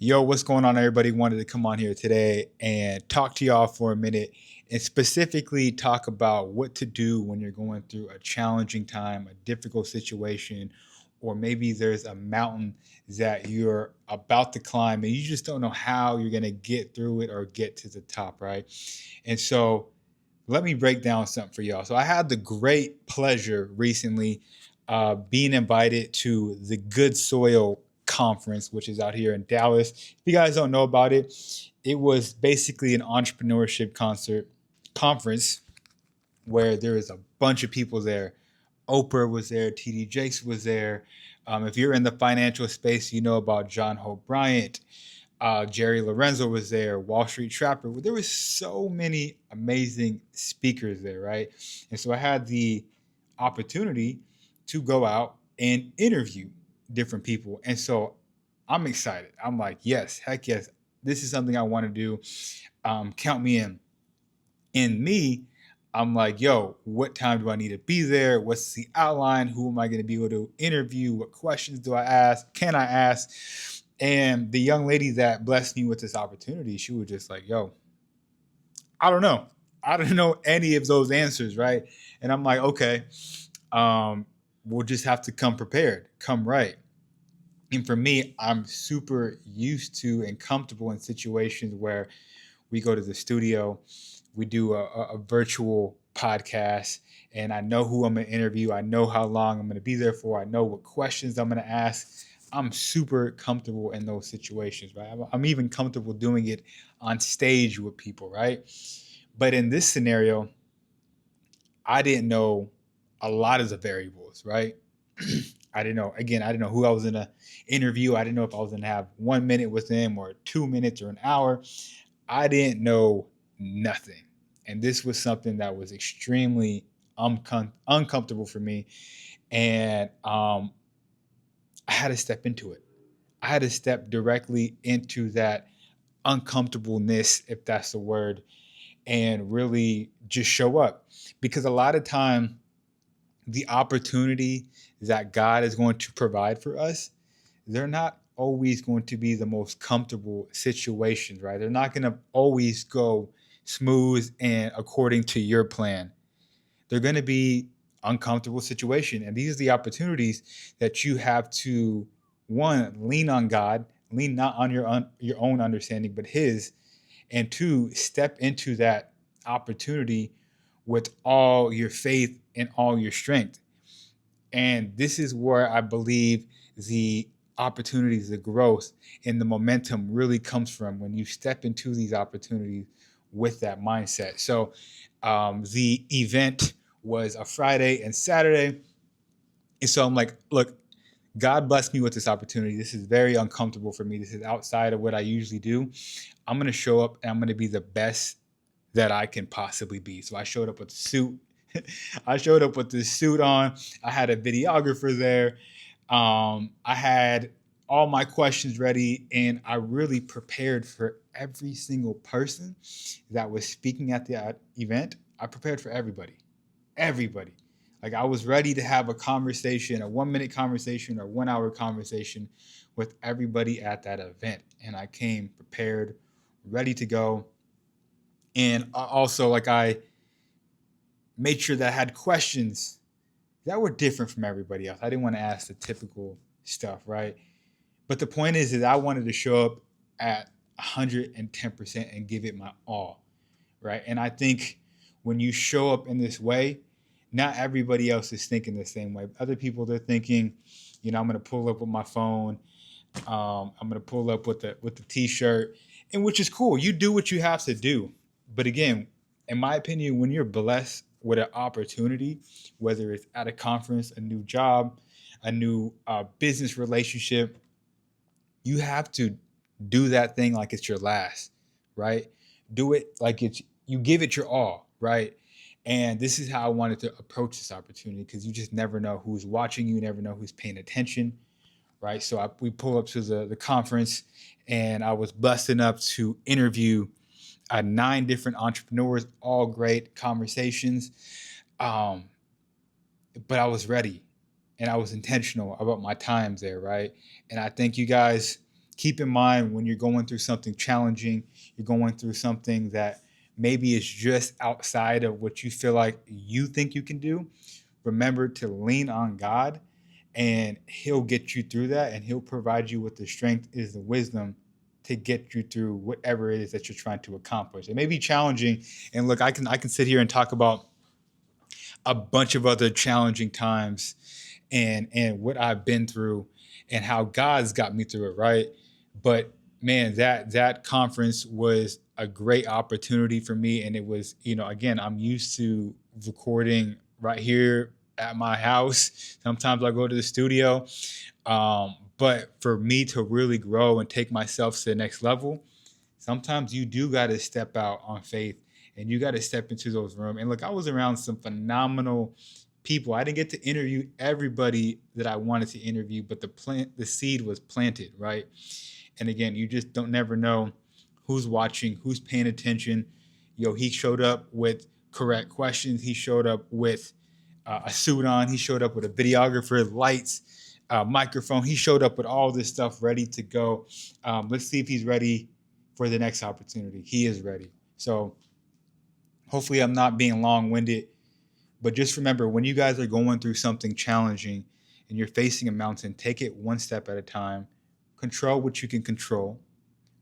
Yo, what's going on, everybody? Wanted to come on here today and talk to y'all for a minute and specifically talk about what to do when you're going through a challenging time, a difficult situation, or maybe there's a mountain that you're about to climb and you just don't know how you're going to get through it or get to the top, right? And so let me break down something for y'all. So I had the great pleasure recently being invited to the Good Soil Conference, which is out here in Dallas. If you guys don't know about it, it was basically an entrepreneurship conference where there was a bunch of people there. Oprah was there, TD Jakes was there. If you're in the financial space, you know about Hope Bryant. Jerry Lorenzo was there, Wall Street Trapper. There was so many amazing speakers there, right? And so I had the opportunity to go out and interview different people. And so I'm excited. I'm like, yes, heck yes, this is something I want to do. Count me in. In me, I'm like, yo, what time do I need to be there? What's the outline? Who am I going to be able to interview? What questions do I ask? Can I ask? And the young lady that blessed me with this opportunity, she was just like, yo, I don't know. I don't know any of those answers, right? And I'm like, okay, we'll just have to come prepared, come right. And for me, I'm super used to and comfortable in situations where we go to the studio, we do a virtual podcast, and I know who I'm going to interview. I know how long I'm going to be there for. I know what questions I'm going to ask. I'm super comfortable in those situations, right? I'm even comfortable doing it on stage with people, right? But in this scenario, I didn't know a lot of the variables, right? I didn't know, again, I didn't know who I was going to interview. I didn't know if I was going to have 1 minute with them or 2 minutes or an hour. I didn't know nothing. And this was something that was extremely uncomfortable for me. And I had to step into it. I had to step directly into that uncomfortableness, if that's the word, and really just show up. Because a lot of time, the opportunity that God is going to provide for us, they're not always going to be the most comfortable situations, right? They're not going to always go smooth and according to your plan. They're going to be uncomfortable situation, and these are the opportunities that you have to, one, lean on God, lean not on your own understanding but his, and two, step into that opportunity with all your faith and all your strength. And this is where I believe the opportunities, the growth, and the momentum really comes from when you step into these opportunities with that mindset. So the event was a Friday and Saturday. And so I'm like, look, God blessed me with this opportunity. This is very uncomfortable for me. This is outside of what I usually do. I'm going to show up and I'm going to be the best that I can possibly be. So I showed up with a suit. I showed up with this suit on. I had a videographer there. I had all my questions ready, and I really prepared for every single person that was speaking at the event. I prepared for everybody, everybody. Like I was ready to have a conversation, a 1 minute conversation or 1 hour conversation with everybody at that event. And I came prepared, ready to go. And also, like, I made sure that I had questions that were different from everybody else. I didn't want to ask the typical stuff, right? But the point is that I wanted to show up at 110% and give it my all, right? And I think when you show up in this way, not everybody else is thinking the same way. Other people, they're thinking, I'm going to pull up with my phone. I'm going to pull up with the t-shirt, and which is cool. You do what you have to do. But again, in my opinion, when you're blessed with an opportunity, whether it's at a conference, a new job, a new business relationship, you have to do that thing like it's your last, right? Do it like you give it your all, right? And this is how I wanted to approach this opportunity, because you just never know who's watching you, never know who's paying attention, right? So we pull up to the conference, and I was blessed enough to interview 9 different entrepreneurs, all great conversations. Um, but I was ready, and I was intentional about my times there, right? And I thank you guys keep in mind when you're going through something challenging, you're going through something that maybe is just outside of what you feel like you think you can do, remember to lean on God, and he'll get you through that, and he'll provide you with the strength is the wisdom to get you through whatever it is that you're trying to accomplish. It may be challenging, and look, I can sit here and talk about a bunch of other challenging times and what I've been through and how God's got me through it, right? But man, that conference was a great opportunity for me, and it was, again, I'm used to recording right here at my house. Sometimes I go to the studio, but for me to really grow and take myself to the next level, sometimes you do got to step out on faith, and you got to step into those rooms. And look, I was around some phenomenal people. I didn't get to interview everybody that I wanted to interview, but the seed was planted, right? And again, you just don't never know who's watching, who's paying attention. He showed up with correct questions. He showed up with a suit on. He showed up with a videographer, lights, microphone. He showed up with all this stuff ready to go. Let's see if he's ready for the next opportunity. He is ready. So hopefully I'm not being long-winded, but just remember, when you guys are going through something challenging and you're facing a mountain, take it one step at a time. Control what you can control,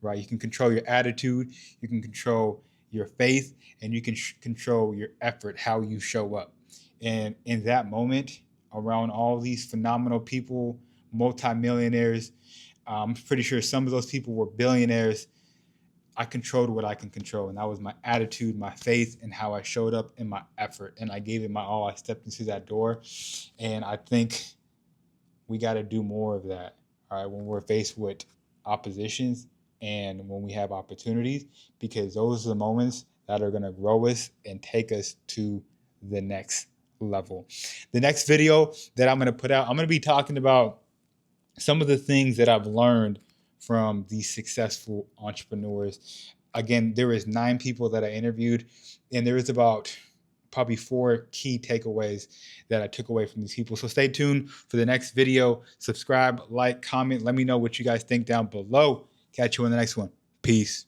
right? You can control your attitude, you can control your faith, and you can control your effort, how you show up. And in that moment, around all these phenomenal people, multimillionaires, I'm pretty sure some of those people were billionaires. I controlled what I can control, and that was my attitude, my faith, and how I showed up in my effort. And I gave it my all. I stepped into that door, and I think we got to do more of that. All right, when we're faced with oppositions and when we have opportunities, because those are the moments that are going to grow us and take us to the next level. The next video that I'm going to put out, I'm going to be talking about some of the things that I've learned from these successful entrepreneurs. Again, there is 9 people that I interviewed, and there is about probably 4 key takeaways that I took away from these people. So stay tuned for the next video. Subscribe, like, comment. Let me know what you guys think down below. Catch you in the next one. Peace.